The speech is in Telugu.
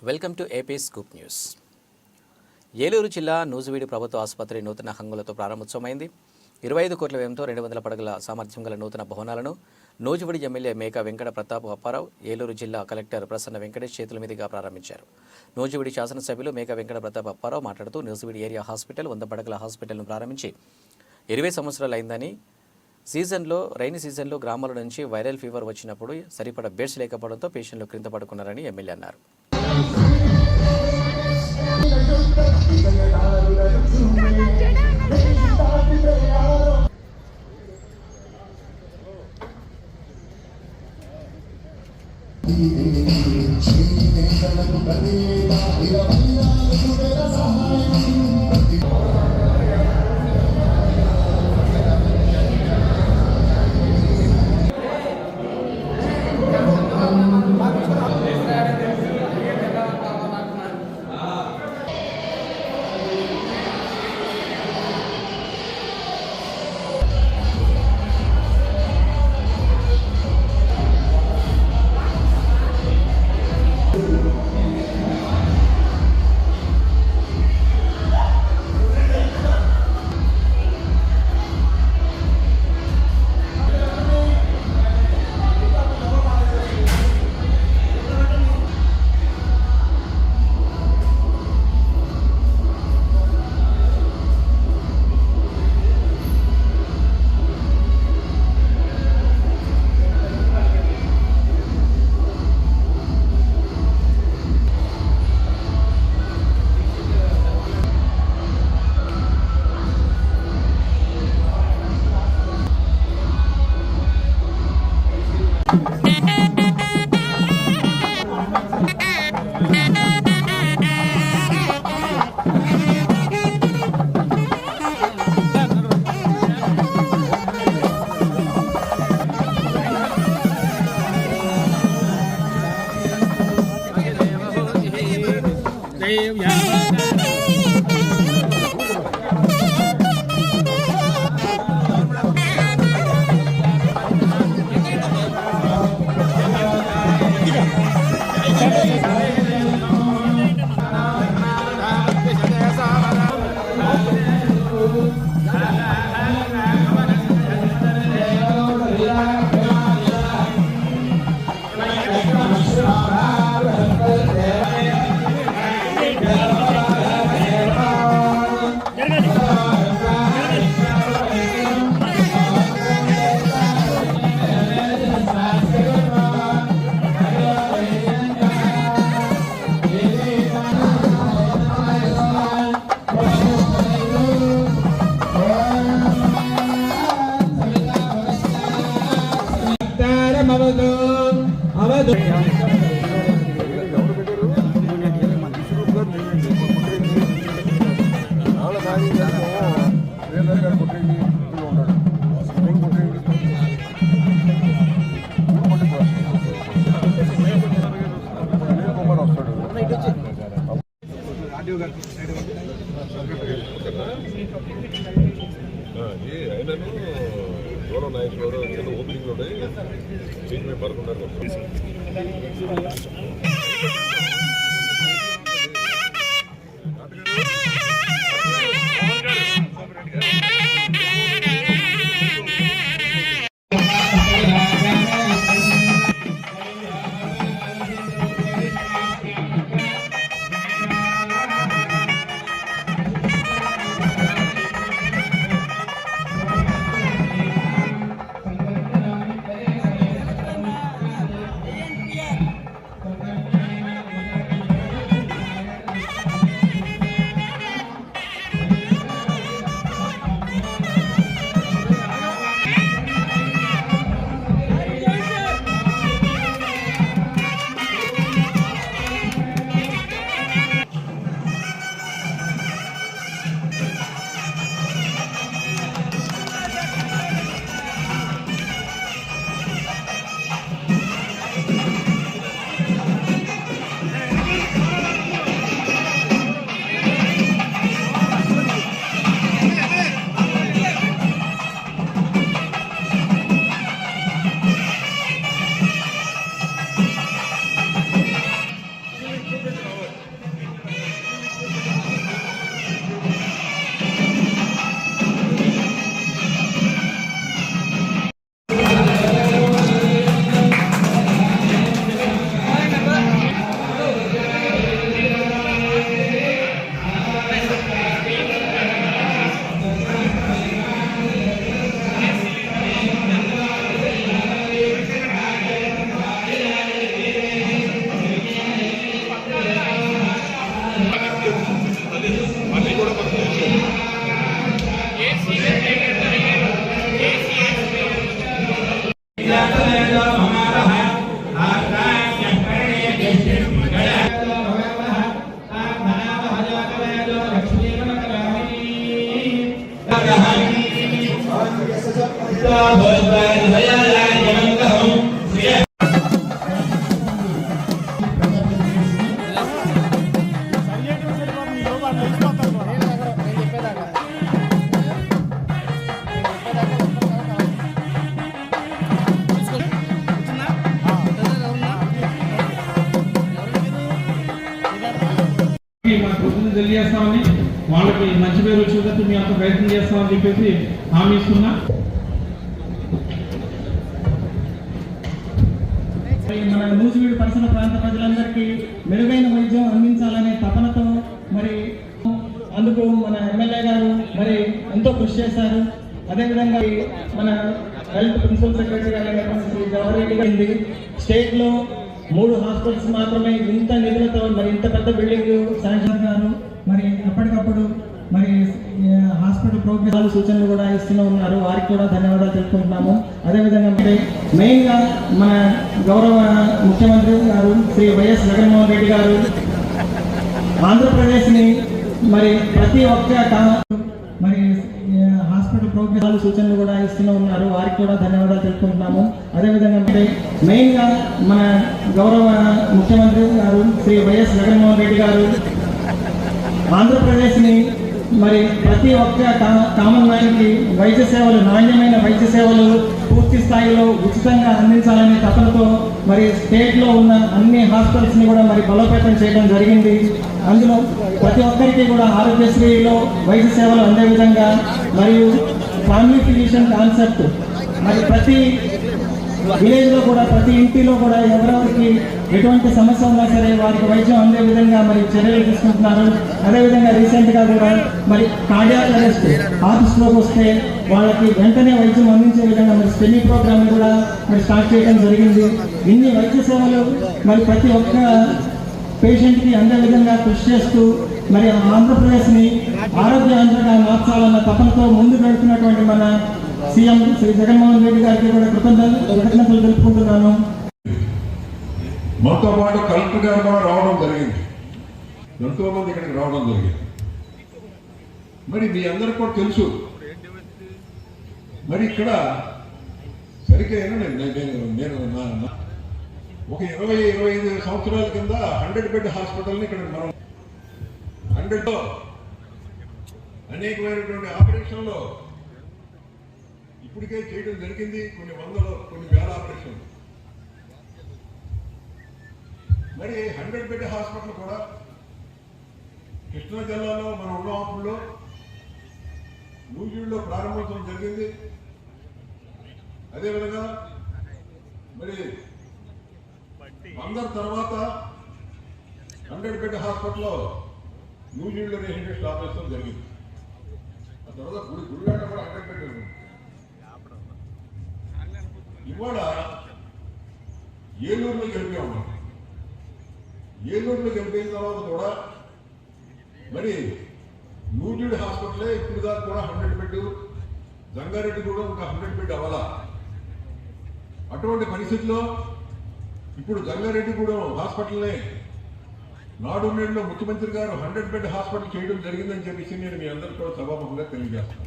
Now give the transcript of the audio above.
Welcome to AP scoop news. Eluru జిల్లా నూజివీడు ప్రభుత్వ ఆసుపత్రి నూతన హంగులతో ప్రారంభోత్సవమైంది. 25 కోట్ల వ్యయంతో 200 పడగల సామర్థ్యం గల నూతన భవనాలను నూజివీడు ఎమ్మెల్యే మేక వెంకట ప్రతాప్ అప్పారావు, ఏలూరు జిల్లా కలెక్టర్ ప్రసన్న వెంకటేష్ చేతుల మీదుగా ప్రారంభించారు. నూజివీడు శాసనసభ్యులు మేక వెంకట ప్రతాప్ అప్పారావు మాట్లాడుతూ నూజివీడు ఏరియా హాస్పిటల్ 100 పడగల హాస్పిటల్ను ప్రారంభించి 20 సంవత్సరాలు అయిందని, రైనీ సీజన్లో గ్రామాల నుంచి వైరల్ ఫీవర్ వచ్చినప్పుడు సరిపడ బెడ్స్ లేకపోవడంతో పేషెంట్లు క్రింద పడుకున్నారని ఎమ్మెల్యే అన్నారు. ఓపెనింగ్ పడుకున్నారు. మన కృతజ్ఞతలు తెలియజేస్తామని వాళ్ళకి మంచి పేరు వచ్చేటట్టు మీ అంత ప్రయత్నం చేస్తామని చెప్పేసి హామీ ఇస్తున్నా. మన నూజివీడు పరిసర ప్రాంత ప్రజలందరికీ మెరుగైన వైద్యం అందించాలనే తపనతో మరి అందుకు మన ఎమ్మెల్యే గారు మరి ఎంతో కృషి చేశారు. అదేవిధంగా మన హెల్త్ ప్రిన్సిపల్ సెక్రటరీ గారు శ్రీ జవహర్ రెడ్డి గారి స్టేట్ లో 3 హాస్పిటల్స్ మాత్రమే ఇంత నిధులతో మరి ఇంత పెద్ద బిల్డింగ్ శాంక్షన్ గారు మరి ఎప్పటికప్పుడు మరి హాస్పిటల్ ప్రోగ్రెస్ సూచనలు కూడా ఇస్తూనే ఉన్నారు. వారికి కూడా ధన్యవాదాలు తెలుపుకుంటున్నాము. అదేవిధంగా మరి మెయిన్ గా మన గౌరవ ముఖ్యమంత్రి గారు శ్రీ వైఎస్ జగన్మోహన్ రెడ్డి గారు ఆంధ్రప్రదేశ్ ని మరి ప్రతి ఒక్క మరి హాస్పిటల్ ప్రోగ్రెస్ సూచనలు కూడా ఇస్తూనే ఉన్నారు. వారికి కూడా ధన్యవాదాలు తెలుపుకుంటున్నాము. అదేవిధంగా మరి మెయిన్ గా మన గౌరవ ముఖ్యమంత్రి గారు శ్రీ వైఎస్ జగన్మోహన్ రెడ్డి గారు ఆంధ్రప్రదేశ్ ని మరి ప్రతి ఒక్క కామన్ మ్యాన్ కి వైద్య సేవలు, నాణ్యమైన వైద్య సేవలు పూర్తి స్థాయిలో ఉచితంగా అందించాలనే తపనతో మరి స్టేట్ లో ఉన్న అన్ని హాస్పిటల్స్ ని కూడా మరి బలోపేతం చేయడం జరిగింది. అందులో ప్రతి ఒక్కరికి కూడా ఆరోగ్యశ్రీలో వైద్య సేవలు అందే విధంగా మరియు ఫ్యామిలీ ఫిజిషియన్ కాన్సెప్ట్ మరి ప్రతి విలేజ్ లో కూడా ప్రతి ఇంటిలో కూడా ఎవరెవరికి ఎటువంటి సమస్య ఉన్నా సరే వారికి వైద్యం అందే విధంగా మరి చర్యలు తీసుకుంటున్నారు. అదేవిధంగా రీసెంట్ గా కూడా మరి కార్డియాక్ అరెస్ట్ హార్ట్ స్ట్రోక్ వస్తే వాళ్ళకి వెంటనే వైద్యం అందించే విధంగా మరి స్టెమీ ప్రోగ్రామ్ కూడా మరి స్టార్ట్ చేయడం జరిగింది. ఇన్ని వైద్య సేవలు మరి ప్రతి ఒక్క పేషెంట్ కి అందే విధంగా కృషి చేస్తూ మరి ఆంధ్రప్రదేశ్ ని ఆరోగ్యవంతంగా మార్చాలన్న తపనతో ముందుకు వెళ్తున్నటువంటి మన సీఎం శ్రీ జగన్మోహన్ రెడ్డి గారికి కూడా కృతజ్ఞతలు తెలుపుకుంటున్నాను. మనతో పాటు కలెక్టర్ గారు కూడా రావడం జరిగింది. ఎంతో మంది ఇక్కడికి రావడం జరిగింది. మరి మీ అందరికి కూడా తెలుసు మరి ఇక్కడ సరిగ్గా నేను ఒక 20-25 సంవత్సరాల కింద 100 బెడ్ హాస్పిటల్ని ఇక్కడ మనం 100లో అనేకమైనటువంటి ఆపరేషన్లో ఇప్పటికే చేయడం జరిగింది. కొన్ని వందలు, కొన్ని వేల ఆపరేషన్లు. మరి 100 బెడ్ హాస్పిటల్ కూడా కృష్ణా జిల్లాలో మనం ఉన్న అప్పుల్లో నూజివీడులో ప్రారంభించడం జరిగింది. అదేవిధంగా మరి అందరి తర్వాత 100 బెడ్ హాస్పిటల్లో నూజివీడులో రీహెబిలిటేషన్ స్టార్ట్ చేస్తాం జరిగింది. ఆ తర్వాత గుడిగడ్డ కూడా 100 బెడ్ ఉంది. ఇవాళ ఏలూరులో గెలిపే ఉన్నాం. ఏలూరులో గెలిపిన తర్వాత కూడా మరి నూజివీడు హాస్పిటలే ఇప్పుడు దాకా కూడా 100 బెడ్, జంగారెడ్డి కూడా ఇంకా 100 బెడ్ అవ్వాలా. అటువంటి పరిస్థితుల్లో ఇప్పుడు జంగారెడ్డిగూడెం హాస్పిటల్ని నాడు నేడులో ముఖ్యమంత్రి గారు 100 బెడ్ హాస్పిటల్ చేయడం జరిగిందని చెప్పేసి నేను మీ అందరికీ కూడా సభాముఖంగా తెలియజేస్తాను.